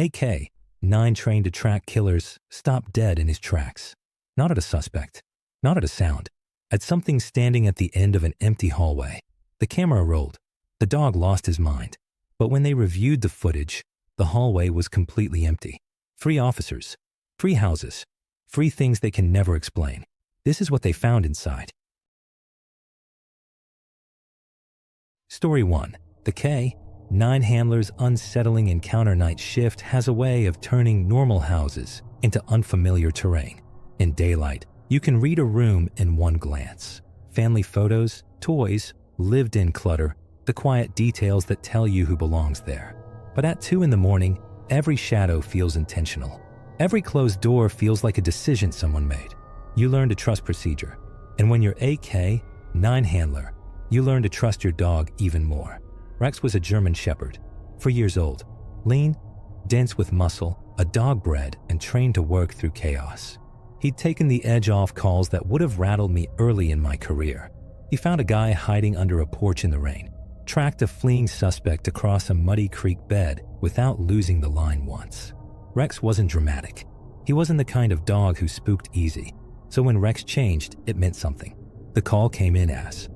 AK-9 trained to track killers stopped dead in his tracks. Not at a suspect, not at a sound, at something standing at the end of an empty hallway. The camera rolled. The dog lost his mind. But when they reviewed the footage, the hallway was completely empty. Free officers, free houses, free things they can never explain. This is what they found inside. Story 1. The K-9 handler's unsettling encounter night shift has a way of turning normal houses into unfamiliar terrain. In daylight, you can read a room in one glance. Family photos, toys, lived-in clutter, the quiet details that tell you who belongs there. But at 2 in the morning, every shadow feels intentional. Every closed door feels like a decision someone made. You learn to trust procedure. And when you're a K-9 handler, you learn to trust your dog even more. Rex was a German Shepherd, 4 years old, lean, dense with muscle, a dog bred and trained to work through chaos. He'd taken the edge off calls that would have rattled me early in my career. He found a guy hiding under a porch in the rain, tracked a fleeing suspect across a muddy creek bed without losing the line once. Rex wasn't dramatic. He wasn't the kind of dog who spooked easy. So when Rex changed, it meant something. The call came in as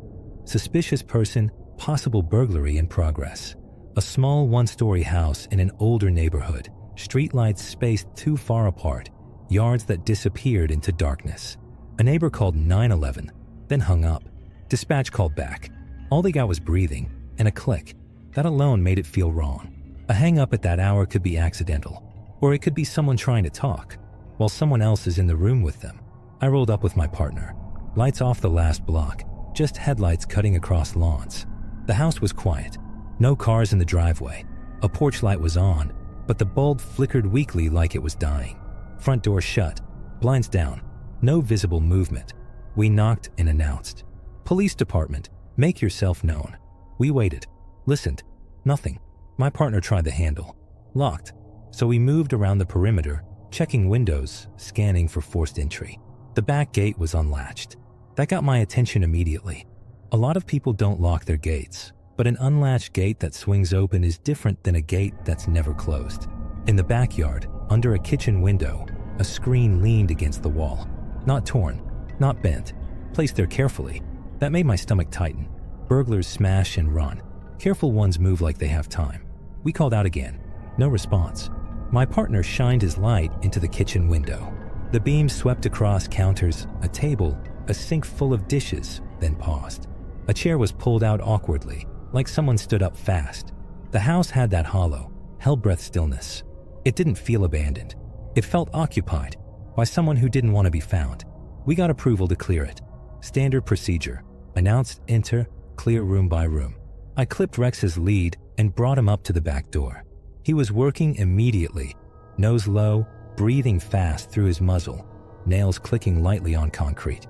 suspicious person, possible burglary in progress. A small one-story house in an older neighborhood, streetlights spaced too far apart, yards that disappeared into darkness. A neighbor called 911, then hung up. Dispatch called back. All they got was breathing and a click. That alone made it feel wrong. A hang-up at that hour could be accidental, or it could be someone trying to talk, while someone else is in the room with them. I rolled up with my partner. Lights off the last block, just headlights cutting across lawns. The house was quiet. No cars in the driveway. A porch light was on, but the bulb flickered weakly like it was dying. Front door shut, blinds down, no visible movement. We knocked and announced, "Police department, make yourself known." We waited, listened, nothing. My partner tried the handle. Locked. So we moved around the perimeter, checking windows, scanning for forced entry. The back gate was unlatched. That got my attention immediately. A lot of people don't lock their gates, but an unlatched gate that swings open is different than a gate that's never closed. In the backyard, under a kitchen window, a screen leaned against the wall. Not torn, not bent, placed there carefully. That made my stomach tighten. Burglars smash and run. Careful ones move like they have time. We called out again. No response. My partner shined his light into the kitchen window. The beam swept across counters, a table, a sink full of dishes, then paused. A chair was pulled out awkwardly, like someone stood up fast. The house had that hollow, hell-breath stillness. It didn't feel abandoned. It felt occupied by someone who didn't want to be found. We got approval to clear it. Standard procedure. Announced, enter, clear room by room. I clipped Rex's lead and brought him up to the back door. He was working immediately, nose low, breathing fast through his muzzle, nails clicking lightly on concrete.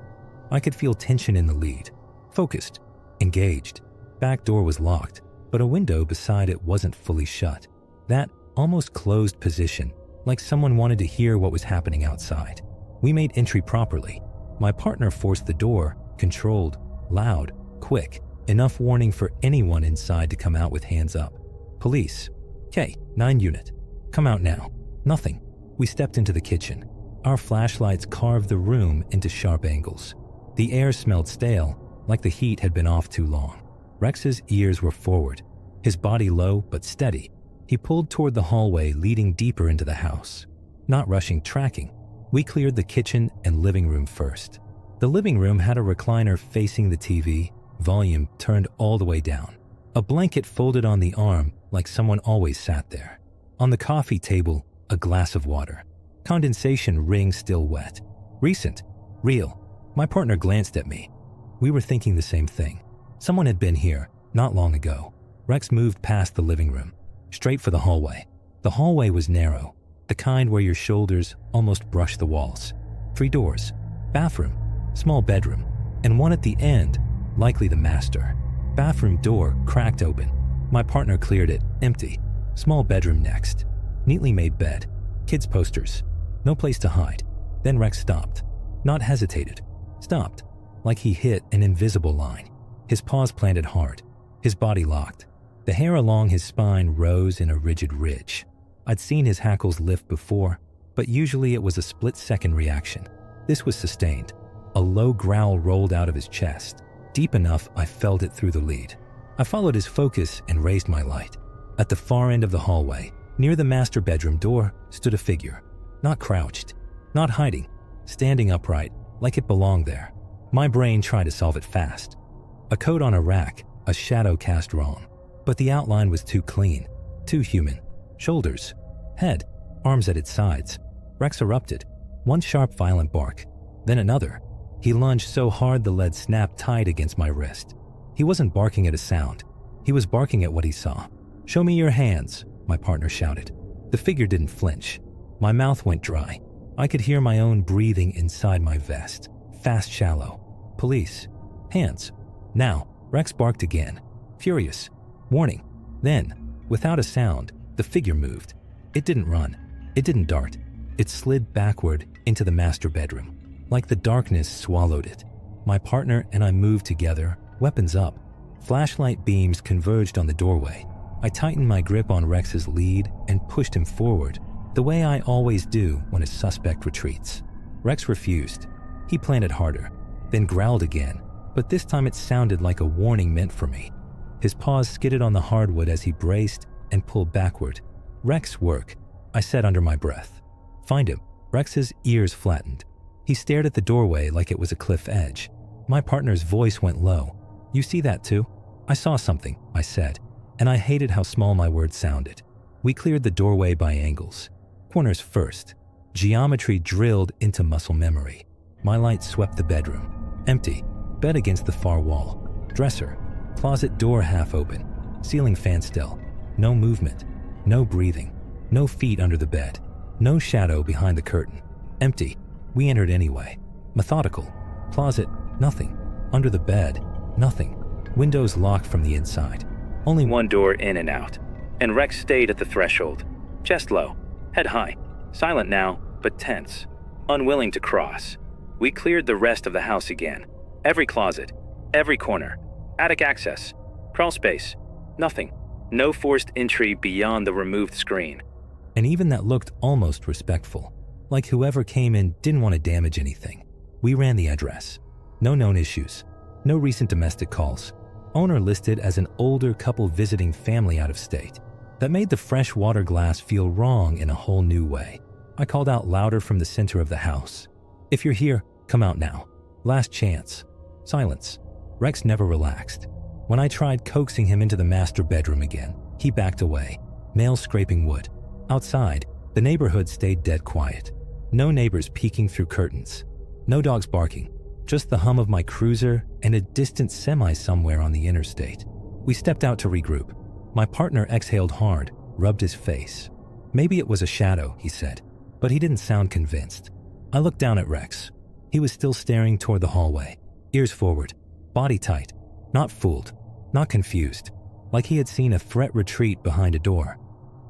I could feel tension in the lead. Focused, engaged. Back door was locked, but a window beside it wasn't fully shut. That almost closed position, like someone wanted to hear what was happening outside. We made entry properly. My partner forced the door, controlled, loud, quick, enough warning for anyone inside to come out with hands up. Police. K-9 unit. Come out now. Nothing. We stepped into the kitchen. Our flashlights carved the room into sharp angles. The air smelled stale, like the heat had been off too long. Rex's ears were forward, his body low but steady. He pulled toward the hallway leading deeper into the house. Not rushing, tracking. We cleared the kitchen and living room first. The living room had a recliner facing the TV, volume turned all the way down. A blanket folded on the arm like someone always sat there. On the coffee table, a glass of water. Condensation ring still wet. Recent. Real. My partner glanced at me. We were thinking the same thing. Someone had been here, not long ago. Rex moved past the living room, straight for the hallway. The hallway was narrow, the kind where your shoulders almost brush the walls. 3 doors, bathroom, small bedroom, and one at the end, likely the master. Bathroom door cracked open. My partner cleared it, empty. Small bedroom next. Neatly made bed. Kids' posters. No place to hide. Then Rex stopped. Not hesitated. Stopped. Like he hit an invisible line. His paws planted hard. His body locked. The hair along his spine rose in a rigid ridge. I'd seen his hackles lift before, but usually it was a split-second reaction. This was sustained. A low growl rolled out of his chest, deep enough I felt it through the lead. I followed his focus and raised my light. At the far end of the hallway, near the master bedroom door, stood a figure. Not crouched, not hiding, standing upright, like it belonged there. My brain tried to solve it fast. A coat on a rack, a shadow cast wrong. But the outline was too clean, too human. Shoulders, head, arms at its sides. Rex erupted. One sharp, violent bark, then another. He lunged so hard the lead snapped tight against my wrist. He wasn't barking at a sound. He was barking at what he saw. "Show me your hands," my partner shouted. The figure didn't flinch. My mouth went dry. I could hear my own breathing inside my vest. Fast, shallow. "Police. Hands." Now, Rex barked again. Furious. Warning. Then, without a sound, the figure moved. It didn't run. It didn't dart. It slid backward into the master bedroom, like the darkness swallowed it. My partner and I moved together, weapons up. Flashlight beams converged on the doorway. I tightened my grip on Rex's lead and pushed him forward, the way I always do when a suspect retreats. Rex refused. He planted harder, then growled again, but this time it sounded like a warning meant for me. His paws skidded on the hardwood as he braced and pulled backward. "Rex, work," I said under my breath. "Find him." Rex's ears flattened. He stared at the doorway like it was a cliff edge. My partner's voice went low. "You see that too?" "I saw something," I said, and I hated how small my words sounded. We cleared the doorway by angles. Corners first. Geometry drilled into muscle memory. My light swept the bedroom. Empty. Bed against the far wall. Dresser. Closet door half open. Ceiling fan still. No movement. No breathing. No feet under the bed. No shadow behind the curtain. Empty. We entered anyway. Methodical. Closet. Nothing. Under the bed. Nothing. Windows locked from the inside. Only one door in and out. And Rex stayed at the threshold. Chest low. Head high. Silent now, but tense. Unwilling to cross. We cleared the rest of the house again. Every closet. Every corner. Attic access. Crawl space. Nothing. No forced entry beyond the removed screen. And even that looked almost respectful. Like whoever came in didn't want to damage anything. We ran the address. No known issues. No recent domestic calls. Owner listed as an older couple visiting family out of state. That made the fresh water glass feel wrong in a whole new way. I called out louder from the center of the house. "If you're here, come out now. Last chance." Silence. Rex never relaxed. When I tried coaxing him into the master bedroom again, he backed away, nails scraping wood. Outside, the neighborhood stayed dead quiet. No neighbors peeking through curtains. No dogs barking. Just the hum of my cruiser and a distant semi somewhere on the interstate. We stepped out to regroup. My partner exhaled hard, rubbed his face. "Maybe it was a shadow," he said, but he didn't sound convinced. I looked down at Rex. He was still staring toward the hallway, ears forward, body tight, not fooled, not confused, like he had seen a threat retreat behind a door.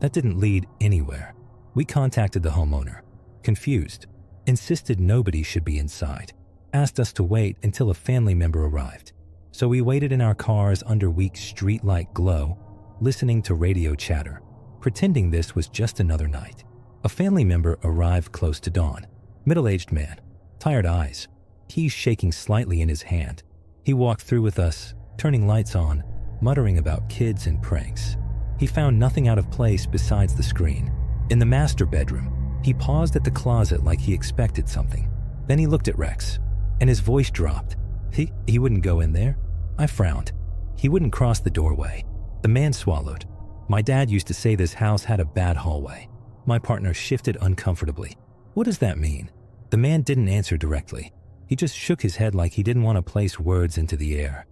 That didn't lead anywhere. We contacted the homeowner, confused, insisted nobody should be inside, asked us to wait until a family member arrived. So we waited in our cars under weak streetlight glow, listening to radio chatter, pretending this was just another night. A family member arrived close to dawn. Middle-aged man, tired eyes, keys shaking slightly in his hand. He walked through with us, turning lights on, muttering about kids and pranks. He found nothing out of place besides the screen. In the master bedroom, he paused at the closet like he expected something. Then he looked at Rex, and his voice dropped. He wouldn't go in there? I frowned. He wouldn't cross the doorway. The man swallowed. My dad used to say this house had a bad hallway. My partner shifted uncomfortably. What does that mean? The man didn't answer directly. He just shook his head like he didn't want to place words into the air.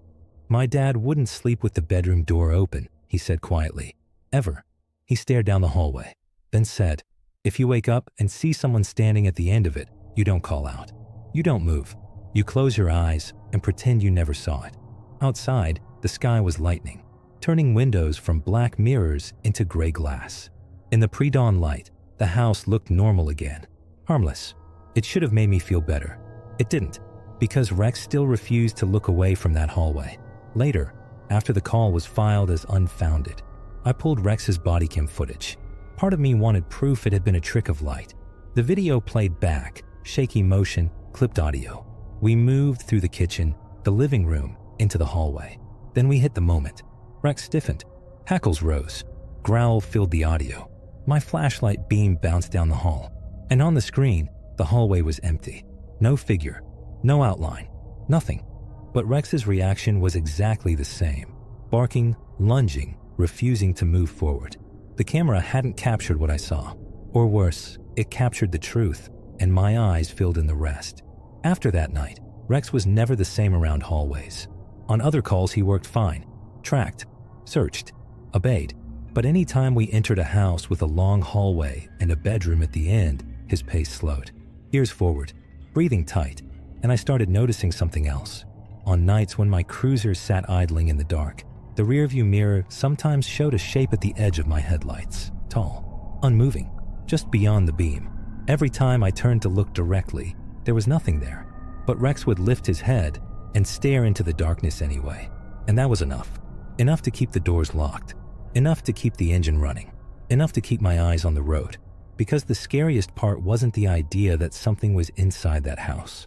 My dad wouldn't sleep with the bedroom door open, he said quietly. Ever. He stared down the hallway, then said, "If you wake up and see someone standing at the end of it, you don't call out. You don't move. You close your eyes and pretend you never saw it." Outside, the sky was lightening, turning windows from black mirrors into gray glass. In the pre-dawn light, the house looked normal again, harmless. It should have made me feel better. It didn't, because Rex still refused to look away from that hallway. Later, after the call was filed as unfounded, I pulled Rex's body cam footage, Part of me wanted proof it had been a trick of light. The video played back, shaky motion, clipped audio. We moved through the kitchen, the living room, into the hallway. Then we hit the moment. Rex stiffened. Hackles rose. Growl filled the audio. My flashlight beam bounced down the hall. And on the screen, the hallway was empty. No figure. No outline. Nothing. But Rex's reaction was exactly the same. Barking, lunging, refusing to move forward. The camera hadn't captured what I saw. Or worse, it captured the truth, and my eyes filled in the rest. After that night, Rex was never the same around hallways. On other calls, he worked fine. Tracked, searched, obeyed. But any time we entered a house with a long hallway and a bedroom at the end, his pace slowed. Ears forward, breathing tight, and I started noticing something else. On nights when my cruiser sat idling in the dark, the rearview mirror sometimes showed a shape at the edge of my headlights. Tall, unmoving, just beyond the beam. Every time I turned to look directly, there was nothing there. But Rex would lift his head and stare into the darkness anyway. And that was enough. Enough to keep the doors locked. Enough to keep the engine running. Enough to keep my eyes on the road. Because the scariest part wasn't the idea that something was inside that house.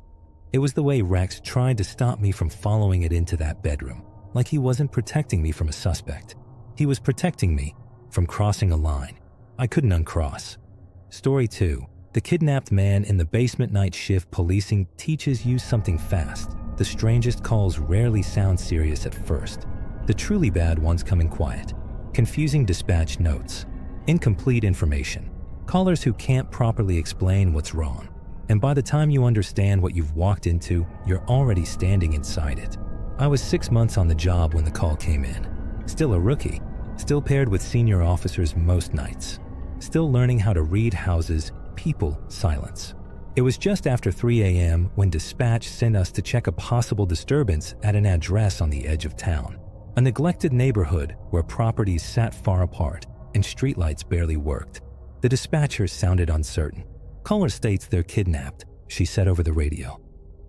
It was the way Rex tried to stop me from following it into that bedroom, like he wasn't protecting me from a suspect. He was protecting me from crossing a line I couldn't uncross. Story 2. The kidnapped man in the basement night shift policing teaches you something fast. The strangest calls rarely sound serious at first. The truly bad ones come in quiet. Confusing dispatch notes. Incomplete information. Callers who can't properly explain what's wrong. And by the time you understand what you've walked into, you're already standing inside it. I was 6 months on the job when the call came in. Still a rookie. Still paired with senior officers most nights. Still learning how to read houses, people, silence. It was just after 3 a.m. when dispatch sent us to check a possible disturbance at an address on the edge of town. A neglected neighborhood where properties sat far apart and streetlights barely worked. The dispatcher sounded uncertain. Caller states they're kidnapped, she said over the radio.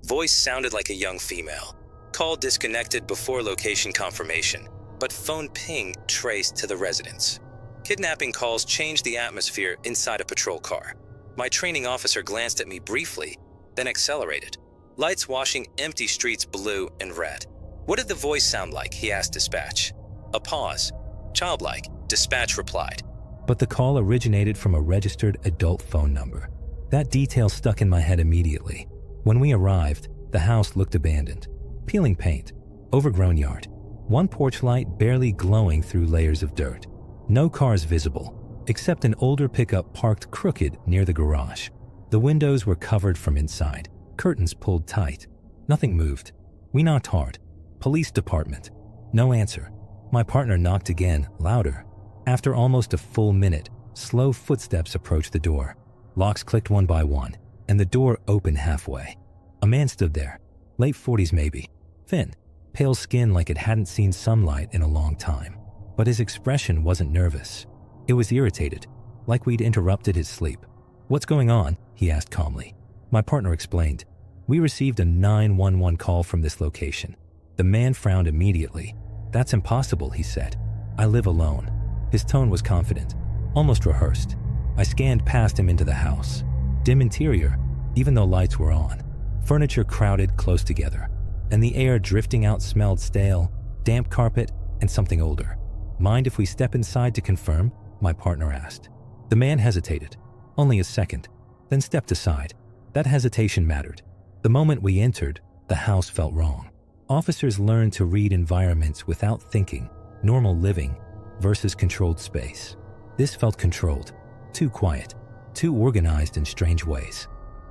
Voice sounded like a young female. Call disconnected before location confirmation, but phone ping traced to the residence. Kidnapping calls changed the atmosphere inside a patrol car. My training officer glanced at me briefly, then accelerated. Lights washing empty streets blue and red. What did the voice sound like? He asked dispatch. A pause. Childlike, dispatch replied. But the call originated from a registered adult phone number. That detail stuck in my head immediately. When we arrived, the house looked abandoned. Peeling paint, overgrown yard. One porch light barely glowing through layers of dirt. No cars visible, except an older pickup parked crooked near the garage. The windows were covered from inside, curtains pulled tight. Nothing moved. We knocked hard. Police department. No answer. My partner knocked again, louder. After almost a full minute, slow footsteps approached the door. Locks clicked one by one, and the door opened halfway. A man stood there, late 40s maybe, thin, pale skin like it hadn't seen sunlight in a long time. But his expression wasn't nervous. It was irritated, like we'd interrupted his sleep. "What's going on?" he asked calmly. My partner explained. "We received a 911 call from this location." The man frowned immediately. "That's impossible," he said. "I live alone." His tone was confident, almost rehearsed. I scanned past him into the house. Dim interior, even though lights were on. Furniture crowded close together, and the air drifting out smelled stale, damp carpet, and something older. "Mind if we step inside to confirm?" my partner asked. The man hesitated, only a second, then stepped aside. That hesitation mattered. The moment we entered, the house felt wrong. Officers learn to read environments without thinking, normal living versus controlled space. This felt controlled, too quiet, too organized in strange ways.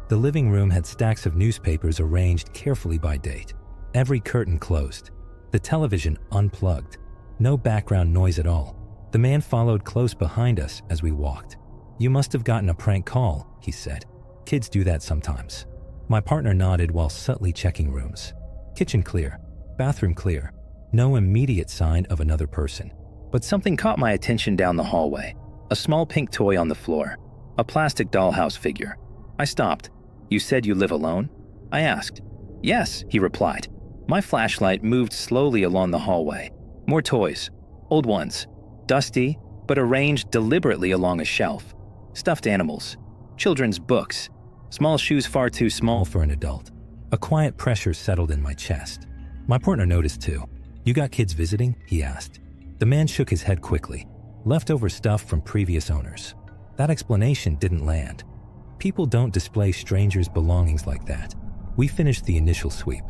The living room had stacks of newspapers arranged carefully by date. Every curtain closed. The television unplugged. No background noise at all. The man followed close behind us as we walked. "You must have gotten a prank call," he said. "Kids do that sometimes." My partner nodded while subtly checking rooms. Kitchen clear, bathroom clear. No immediate sign of another person. But something caught my attention down the hallway. A small pink toy on the floor. A plastic dollhouse figure. I stopped. "You said you live alone?" I asked. "Yes," he replied. My flashlight moved slowly along the hallway. More toys. Old ones. Dusty, but arranged deliberately along a shelf. Stuffed animals, children's books, small shoes far too small for an adult. A quiet pressure settled in my chest. My partner noticed too. "You got kids visiting?" he asked. The man shook his head quickly. "Leftover stuff from previous owners." That explanation didn't land. People don't display strangers' belongings like that. We finished the initial sweep.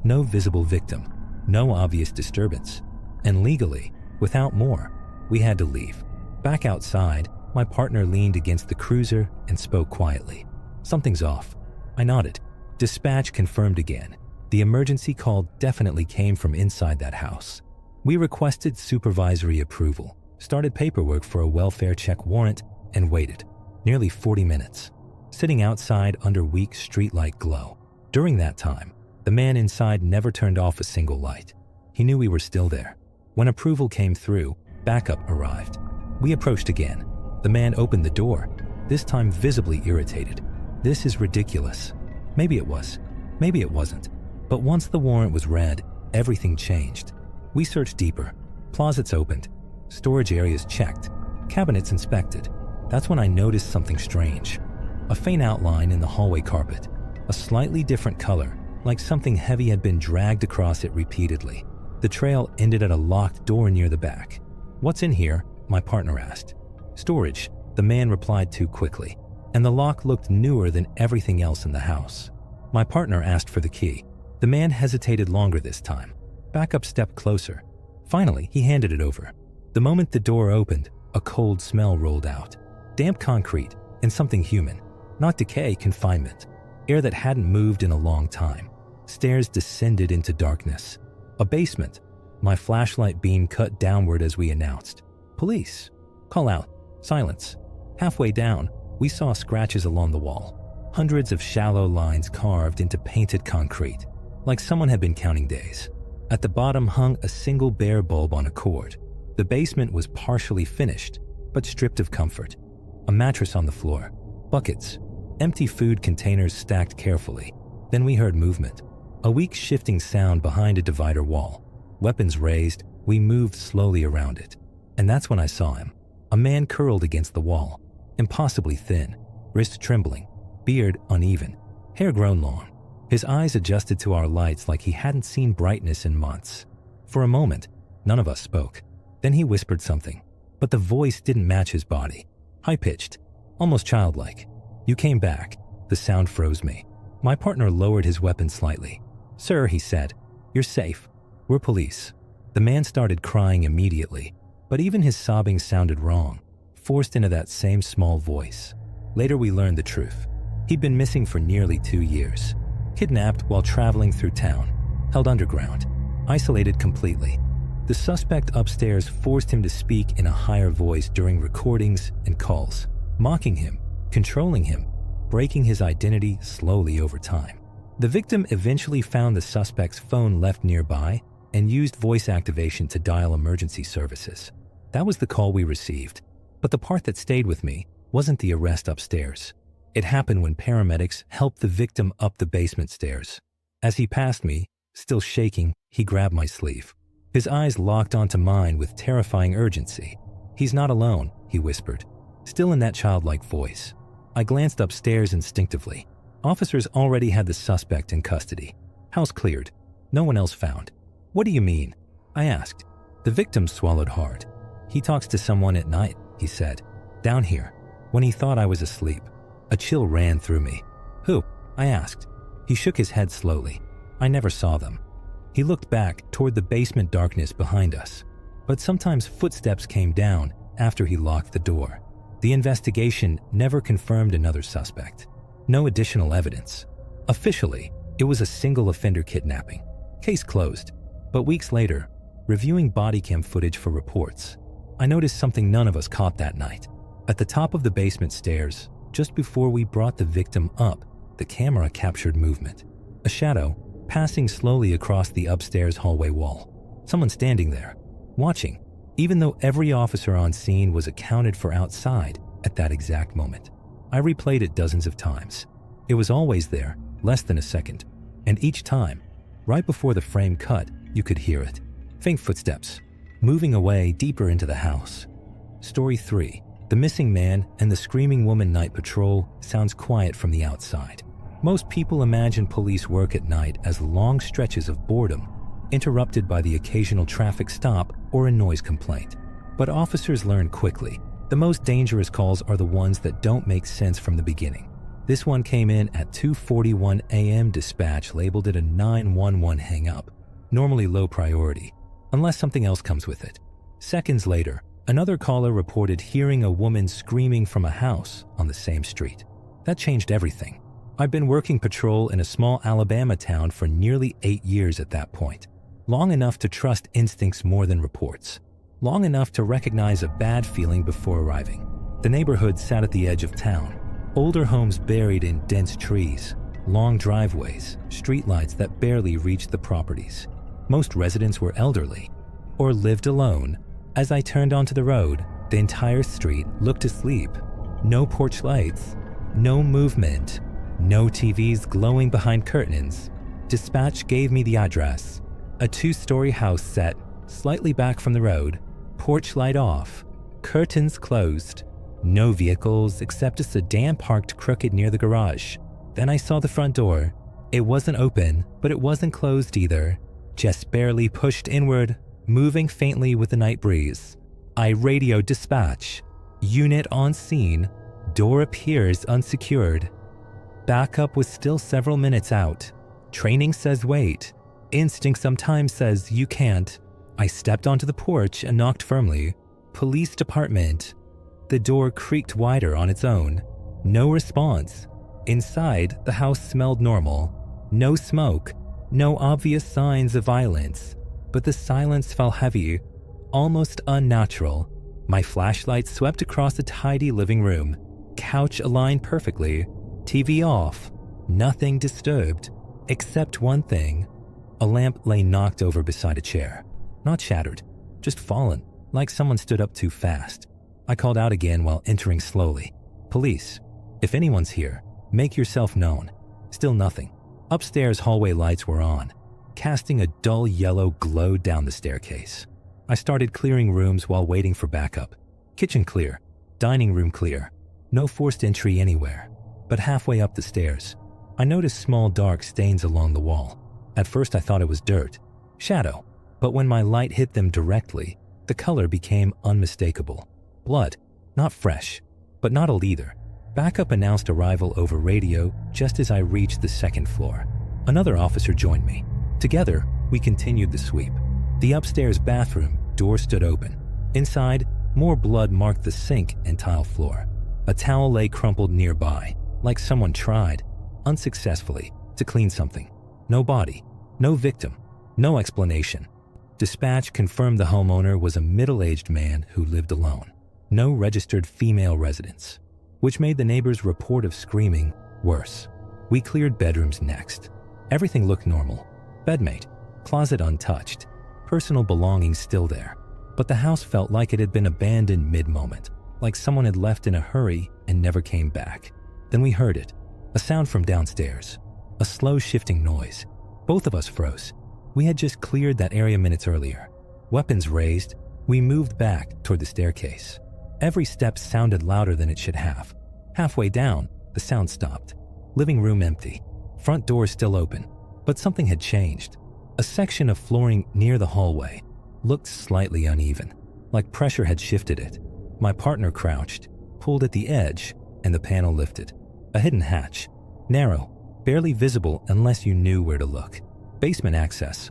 No visible victim, no obvious disturbance. And legally, without more, we had to leave. Back outside, my partner leaned against the cruiser and spoke quietly. "Something's off." I nodded. Dispatch confirmed again. The emergency call definitely came from inside that house. We requested supervisory approval, started paperwork for a welfare check warrant, and waited. Nearly 40 minutes, sitting outside under weak streetlight glow. During that time, the man inside never turned off a single light. He knew we were still there. When approval came through, backup arrived. We approached again. The man opened the door, this time visibly irritated. "This is ridiculous." Maybe it was, maybe it wasn't. But once the warrant was read, everything changed. We searched deeper. Closets opened, storage areas checked, cabinets inspected. That's when I noticed something strange. A faint outline in the hallway carpet, a slightly different color, like something heavy had been dragged across it repeatedly. The trail ended at a locked door near the back. "What's in here?" my partner asked. "Storage," the man replied too quickly, and the lock looked newer than everything else in the house. My partner asked for the key. The man hesitated longer this time. Backup stepped closer. Finally, he handed it over. The moment the door opened, a cold smell rolled out. Damp concrete and something human, not decay, confinement. Air that hadn't moved in a long time. Stairs descended into darkness. A basement. My flashlight beam cut downward as we announced. "Police." Call out. Silence. Halfway down, we saw scratches along the wall. Hundreds of shallow lines carved into painted concrete, like someone had been counting days. At the bottom hung a single bare bulb on a cord. The basement was partially finished, but stripped of comfort. A mattress on the floor. Buckets. Empty food containers stacked carefully. Then we heard movement. A weak shifting sound behind a divider wall. Weapons raised, we moved slowly around it. And that's when I saw him. A man curled against the wall. Impossibly thin. Wrist trembling. Beard uneven. Hair grown long. His eyes adjusted to our lights like he hadn't seen brightness in months. For a moment, none of us spoke. Then he whispered something, but the voice didn't match his body. High-pitched, almost childlike. "You came back." The sound froze me. My partner lowered his weapon slightly. "Sir," he said, "you're safe. We're police." The man started crying immediately, but even his sobbing sounded wrong, forced into that same small voice. Later we learned the truth. He'd been missing for nearly 2 years. Kidnapped while traveling through town, held underground, isolated completely. The suspect upstairs forced him to speak in a higher voice during recordings and calls, mocking him, controlling him, breaking his identity slowly over time. The victim eventually found the suspect's phone left nearby and used voice activation to dial emergency services. That was the call we received. But the part that stayed with me wasn't the arrest upstairs. It happened when paramedics helped the victim up the basement stairs. As he passed me, still shaking, he grabbed my sleeve. His eyes locked onto mine with terrifying urgency. "He's not alone," he whispered, still in that childlike voice. I glanced upstairs instinctively. Officers already had the suspect in custody. House cleared. No one else found. "What do you mean?" I asked. The victim swallowed hard. "He talks to someone at night," he said. "Down here, when he thought I was asleep." A chill ran through me. "Who?" I asked. He shook his head slowly. "I never saw them." He looked back toward the basement darkness behind us. But sometimes footsteps came down after he locked the door. The investigation never confirmed another suspect. No additional evidence. Officially, it was a single offender kidnapping. Case closed. But weeks later, reviewing body cam footage for reports, I noticed something none of us caught that night. At the top of the basement stairs, just before we brought the victim up, the camera captured movement. A shadow passing slowly across the upstairs hallway wall. Someone standing there, watching, even though every officer on scene was accounted for outside at that exact moment. I replayed it dozens of times. It was always there, less than a second. And each time, right before the frame cut, you could hear it. Faint footsteps, moving away deeper into the house. Story 3. The Missing Man and the Screaming Woman Night Patrol sounds quiet from the outside. Most people imagine police work at night as long stretches of boredom, interrupted by the occasional traffic stop or a noise complaint. But officers learn quickly. The most dangerous calls are the ones that don't make sense from the beginning. This one came in at 2:41 a.m. dispatch, labeled it a 911 hang-up, normally low priority, unless something else comes with it. Seconds later, another caller reported hearing a woman screaming from a house on the same street. That changed everything. I'd been working patrol in a small Alabama town for nearly 8 years at that point, long enough to trust instincts more than reports, long enough to recognize a bad feeling before arriving. The neighborhood sat at the edge of town, older homes buried in dense trees, long driveways, streetlights that barely reached the properties. Most residents were elderly or lived alone. As I turned onto the road, the entire street looked asleep. No porch lights, no movement, no TVs glowing behind curtains. Dispatch gave me the address. A 2-story house set slightly back from the road, porch light off, curtains closed. No vehicles except a sedan parked crooked near the garage. Then I saw the front door. It wasn't open, but it wasn't closed either, just barely pushed inward, moving faintly with the night breeze. I radioed dispatch. Unit on scene. Door appears unsecured. Backup was still several minutes out. Training says wait. Instinct sometimes says you can't. I stepped onto the porch and knocked firmly. Police department. The door creaked wider on its own. No response. Inside, the house smelled normal. No smoke. No obvious signs of violence. But the silence felt heavy, almost unnatural. My flashlight swept across the tidy living room. Couch aligned perfectly. TV off. Nothing disturbed. Except one thing. A lamp lay knocked over beside a chair. Not shattered, just fallen, like someone stood up too fast. I called out again while entering slowly. Police, if anyone's here, make yourself known. Still nothing. Upstairs hallway lights were on, casting a dull yellow glow down the staircase. I started clearing rooms while waiting for backup. Kitchen clear, dining room clear. No forced entry anywhere. But halfway up the stairs, I noticed small dark stains along the wall. At first I thought it was dirt, shadow, but when my light hit them directly, the color became unmistakable. Blood, not fresh, but not old either. Backup announced arrival over radio just as I reached the second floor. Another officer joined me. Together, we continued the sweep. The upstairs bathroom door stood open. Inside, more blood marked the sink and tile floor. A towel lay crumpled nearby, like someone tried, unsuccessfully, to clean something. No body, no victim, no explanation. Dispatch confirmed the homeowner was a middle-aged man who lived alone. No registered female residents, which made the neighbor's report of screaming worse. We cleared bedrooms next. Everything looked normal. Bedmate, closet untouched, personal belongings still there. But the house felt like it had been abandoned mid-moment, like someone had left in a hurry and never came back. Then we heard it, a sound from downstairs, a slow shifting noise. Both of us froze. We had just cleared that area minutes earlier. Weapons raised, we moved back toward the staircase. Every step sounded louder than it should have. Halfway down, the sound stopped. Living room empty. Front door still open. But something had changed. A section of flooring near the hallway looked slightly uneven, like pressure had shifted it. My partner crouched, pulled at the edge, and the panel lifted. A hidden hatch. Narrow, barely visible unless you knew where to look. Basement access.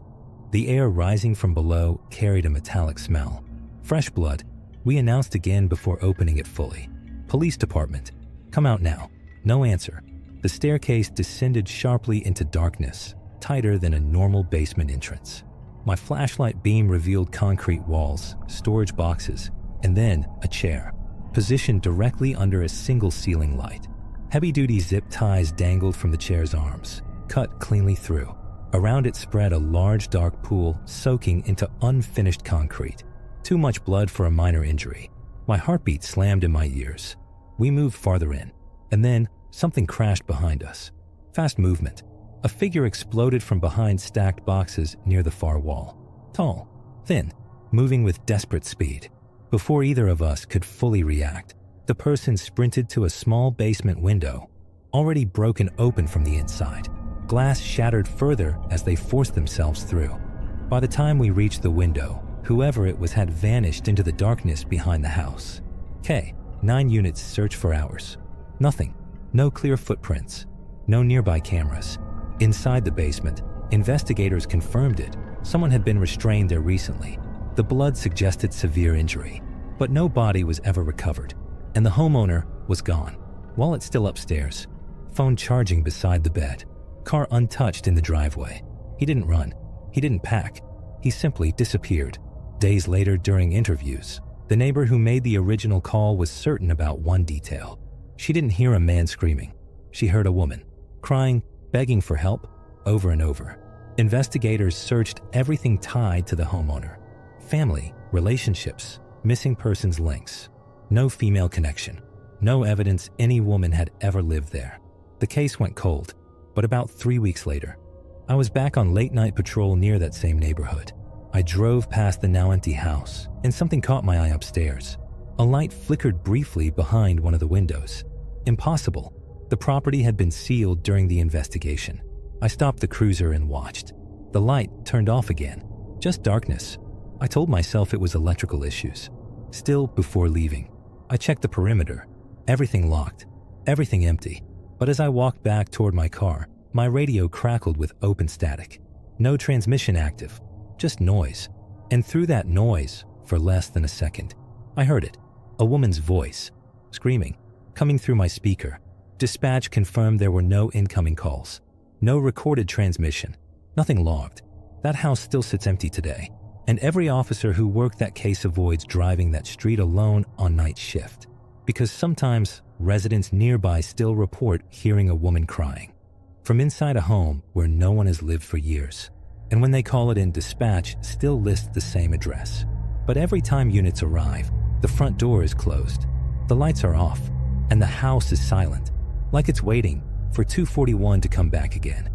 The air rising from below carried a metallic smell. Fresh blood. We announced again before opening it fully. Police department. Come out now. No answer. The staircase descended sharply into darkness, tighter than a normal basement entrance. My flashlight beam revealed concrete walls, storage boxes, and then a chair, positioned directly under a single ceiling light. Heavy-duty zip ties dangled from the chair's arms, cut cleanly through. Around it spread a large dark pool soaking into unfinished concrete. Too much blood for a minor injury. My heartbeat slammed in my ears. We moved farther in, and then something crashed behind us. Fast movement. A figure exploded from behind stacked boxes near the far wall. Tall, thin, moving with desperate speed. Before either of us could fully react, the person sprinted to a small basement window, already broken open from the inside. Glass shattered further as they forced themselves through. By the time we reached the window, whoever it was had vanished into the darkness behind the house. 9 units searched for hours. Nothing. No clear footprints. No nearby cameras. Inside the basement, investigators confirmed it. Someone had been restrained there recently. The blood suggested severe injury, but no body was ever recovered, and the homeowner was gone. Wallet still upstairs. Phone charging beside the bed. Car untouched in the driveway. He didn't run. He didn't pack. He simply disappeared. Days later, during interviews, the neighbor who made the original call was certain about one detail. She didn't hear a man screaming. She heard a woman crying, begging for help, over and over. Investigators searched everything tied to the homeowner. Family, relationships, missing persons links. No female connection. No evidence any woman had ever lived there. The case went cold, but about 3 weeks later, I was back on late-night patrol near that same neighborhood. I drove past the now empty house, and something caught my eye upstairs. A light flickered briefly behind one of the windows. Impossible. The property had been sealed during the investigation. I stopped the cruiser and watched. The light turned off again. Just darkness. I told myself it was electrical issues. Still, before leaving, I checked the perimeter. Everything locked. Everything empty. But as I walked back toward my car, my radio crackled with open static. No transmission active. Just noise. And through that noise, for less than a second, I heard it. A woman's voice. Screaming. Coming through my speaker. Dispatch confirmed there were no incoming calls. No recorded transmission. Nothing logged. That house still sits empty today. And every officer who worked that case avoids driving that street alone on night shift. Because sometimes residents nearby still report hearing a woman crying. From inside a home where no one has lived for years. And when they call it in, dispatch still lists the same address. But every time units arrive, the front door is closed. The lights are off. And the house is silent. Like it's waiting for 241 to come back again.